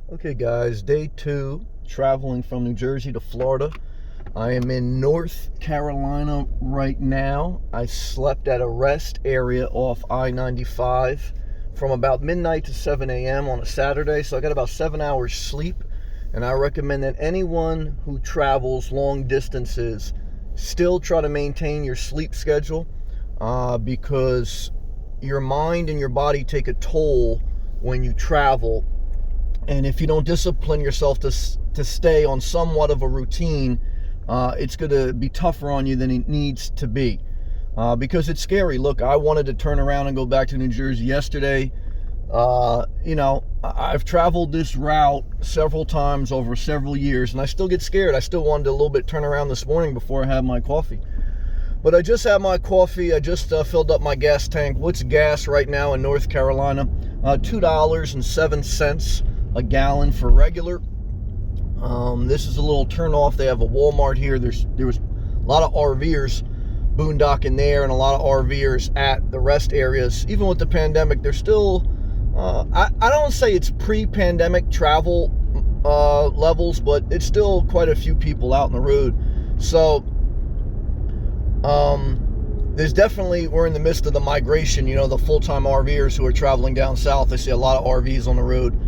Okay, guys, day 2, traveling from New Jersey to Florida. I am in North Carolina right now. I slept at a rest area off I-95 from about midnight to 7 a.m. on a Saturday, so I got about 7 hours sleep. And I recommend that anyone who travels long distances still try to maintain your sleep schedule because your mind and your body take a toll when you travel. And if you don't discipline yourself to stay on somewhat of a routine, it's going to be tougher on you than it needs to be because it's scary. Look, I wanted to turn around and go back to New Jersey yesterday. I've traveled this route several times over several years, and I still get scared. I still wanted to a little bit turn around this morning before I had my coffee. But I just had my coffee. I just filled up my gas tank. What's gas right now in North Carolina? $2.07 a gallon for regular. This is a little turn off. They have a Walmart here. There was a lot of RVers boondocking there and a lot of RVers at the rest areas. Even with the pandemic, they're still, I don't say it's pre-pandemic travel levels, but it's still quite a few people out on the road. So there's definitely, we're in the midst of the migration, the full-time RVers who are traveling down south. I see a lot of RVs on the road.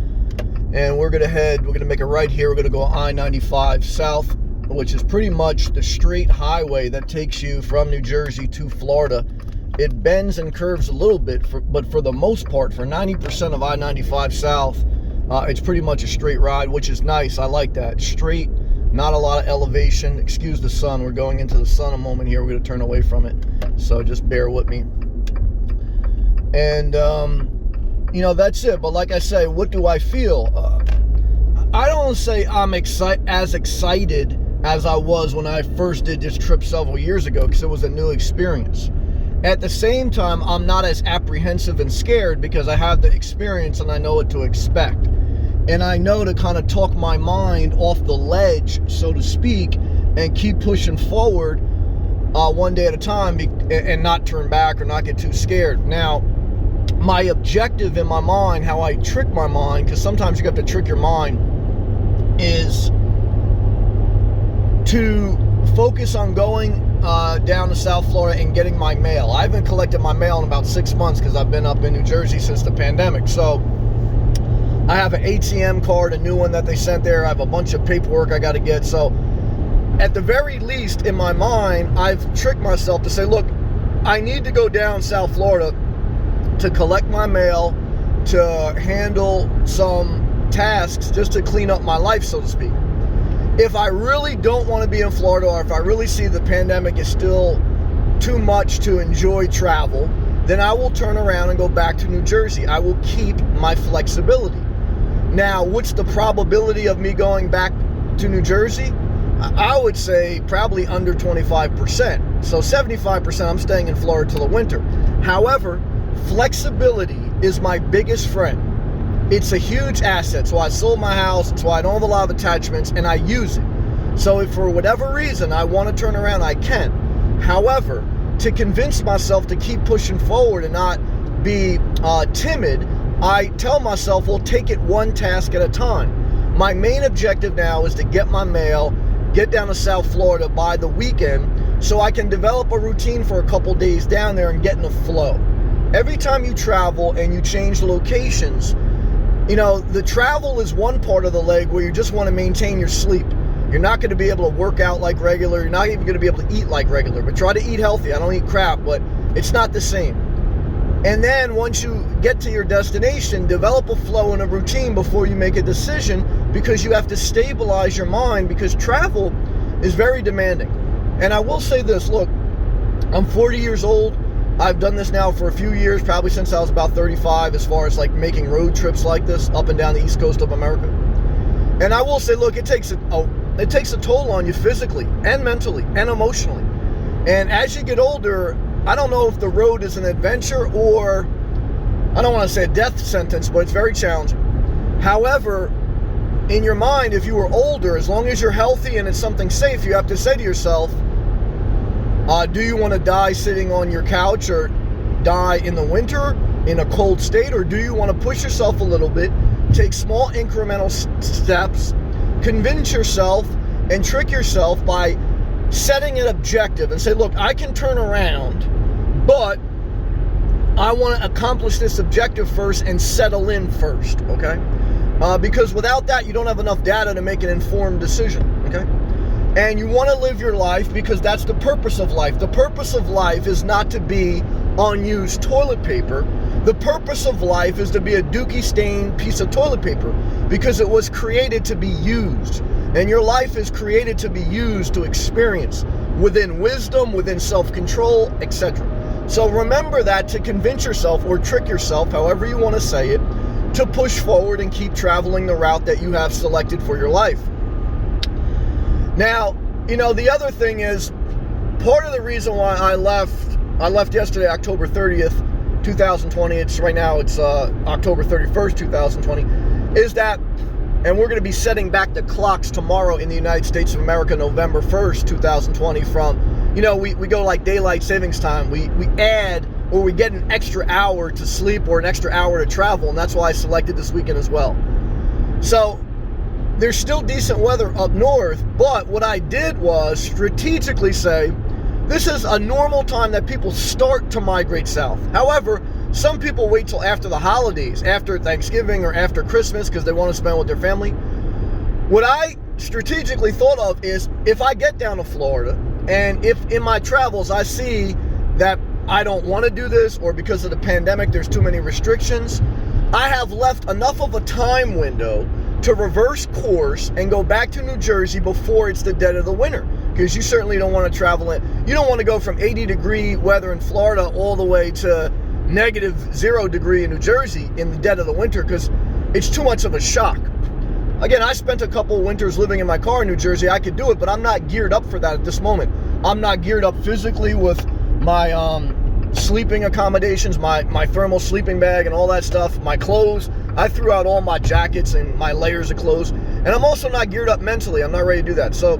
And we're going to make a right here. We're going to go I-95 south, which is pretty much the straight highway that takes you from New Jersey to Florida. It bends and curves a little bit, but for the most part, for 90% of I-95 south, it's pretty much a straight ride, which is nice. I like that. Straight, not a lot of elevation. Excuse the sun. We're going into the sun a moment here. We're going to turn away from it. So just bear with me. And, that's it. But like I say, what do I feel? I don't say I'm as excited as I was when I first did this trip several years ago because it was a new experience. At the same time, I'm not as apprehensive and scared because I have the experience and I know what to expect. And I know to kind of talk my mind off the ledge, so to speak, and keep pushing forward one day at a time and not turn back or not get too scared. Now, my objective in my mind, how I trick my mind, because sometimes you have to trick your mind, is to focus on going down to South Florida and getting my mail. I haven't collected my mail in about 6 months because I've been up in New Jersey since the pandemic. So I have an ATM card, a new one that they sent there. I have a bunch of paperwork I got to get. So at the very least, in my mind, I've tricked myself to say, look, I need to go down South Florida to collect my mail, to handle some tasks, just to clean up my life, so to speak. If I really don't want to be in Florida, or if I really see the pandemic is still too much to enjoy travel, then I will turn around and go back to New Jersey. I will keep my flexibility. Now, what's the probability of me going back to New Jersey? I would say probably under 25%. So 75% I'm staying in Florida till the winter. However, flexibility is my biggest friend. It's a huge asset. So I sold my house. It's why I don't have a lot of attachments, and I use it. So if for whatever reason I want to turn around, I can. However, to convince myself to keep pushing forward and not be timid, I tell myself, well, take it one task at a time. My main objective now is to get my mail, get down to South Florida by the weekend so I can develop a routine for a couple days down there and get in the flow. Every time you travel and you change the locations, the travel is one part of the leg where you just want to maintain your sleep. You're not going to be able to work out like regular. You're not even going to be able to eat like regular, but try to eat healthy. I don't eat crap, but it's not the same. And then once you get to your destination, develop a flow and a routine before you make a decision, because you have to stabilize your mind, because travel is very demanding. And I will say this, look, I'm 40 years old. I've done this now for a few years, probably since I was about 35, as far as like making road trips like this up and down the East Coast of America. And I will say, look, it takes a toll on you physically and mentally and emotionally. And as you get older, I don't know if the road is an adventure or, I don't want to say a death sentence, but it's very challenging. However, in your mind, if you were older, as long as you're healthy and it's something safe, you have to say to yourself, do you want to die sitting on your couch or die in the winter in a cold state, or do you want to push yourself a little bit, take small incremental steps, convince yourself and trick yourself by setting an objective and say, look, I can turn around, but I want to accomplish this objective first and settle in first, okay? Because without that, you don't have enough data to make an informed decision, okay? And you want to live your life because that's the purpose of life. The purpose of life is not to be unused toilet paper. The purpose of life is to be a dookie-stained piece of toilet paper because it was created to be used. And your life is created to be used to experience within wisdom, within self-control, etc. So remember that to convince yourself or trick yourself, however you want to say it, to push forward and keep traveling the route that you have selected for your life. Now, the other thing is, part of the reason why I left yesterday, October 30th, 2020, it's October 31st, 2020, is that, and we're going to be setting back the clocks tomorrow in the United States of America, November 1st, 2020 from, we go like daylight savings time. We add, or we get an extra hour to sleep or an extra hour to travel, and that's why I selected this weekend as well. So there's still decent weather up north, but what I did was strategically say, this is a normal time that people start to migrate south. However, some people wait till after the holidays, after Thanksgiving or after Christmas, because they want to spend with their family. What I strategically thought of is, if I get down to Florida, and if in my travels I see that I don't want to do this, or because of the pandemic there's too many restrictions, I have left enough of a time window to reverse course and go back to New Jersey before it's the dead of the winter. Because you certainly don't want to travel you don't want to go from 80-degree weather in Florida all the way to -0 in New Jersey in the dead of the winter, because it's too much of a shock. Again, I spent a couple winters living in my car in New Jersey. I could do it, but I'm not geared up for that at this moment. I'm not geared up physically with my sleeping accommodations, my thermal sleeping bag and all that stuff, my clothes. I threw out all my jackets and my layers of clothes. And I'm also not geared up mentally. I'm not ready to do that. So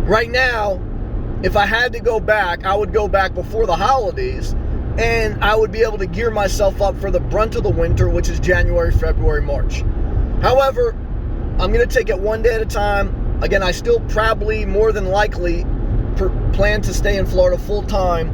right now, if I had to go back, I would go back before the holidays, and I would be able to gear myself up for the brunt of the winter, which is January, February, March. However, I'm going to take it one day at a time. Again, I still probably, more than likely, plan to stay in Florida full time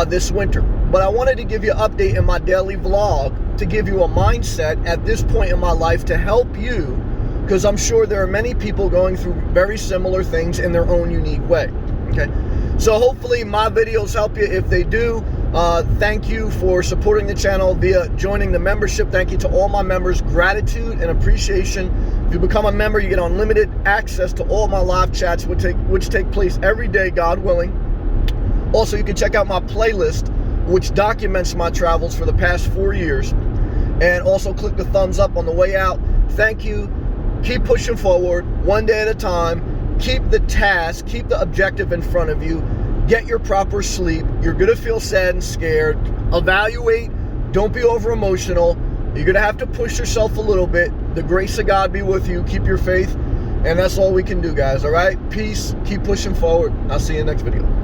this winter. But I wanted to give you an update in my daily vlog to give you a mindset at this point in my life to help you, because I'm sure there are many people going through very similar things in their own unique way. Okay, so hopefully my videos help you. If they do, thank you for supporting the channel via joining the membership. Thank you to all my members. Gratitude and appreciation. If you become a member, you get unlimited access to all my live chats, which take place every day, God willing. Also, you can check out my playlist, which documents my travels for the past 4 years. And also click the thumbs up on the way out. Thank you. Keep pushing forward, one day at a time. Keep the task, keep the objective in front of you. Get your proper sleep. You're going to feel sad and scared. Evaluate. Don't be over emotional. You're going to have to push yourself a little bit. The grace of God be with you. Keep your faith. And that's all we can do, guys. All right? Peace. Keep pushing forward. I'll see you in the next video.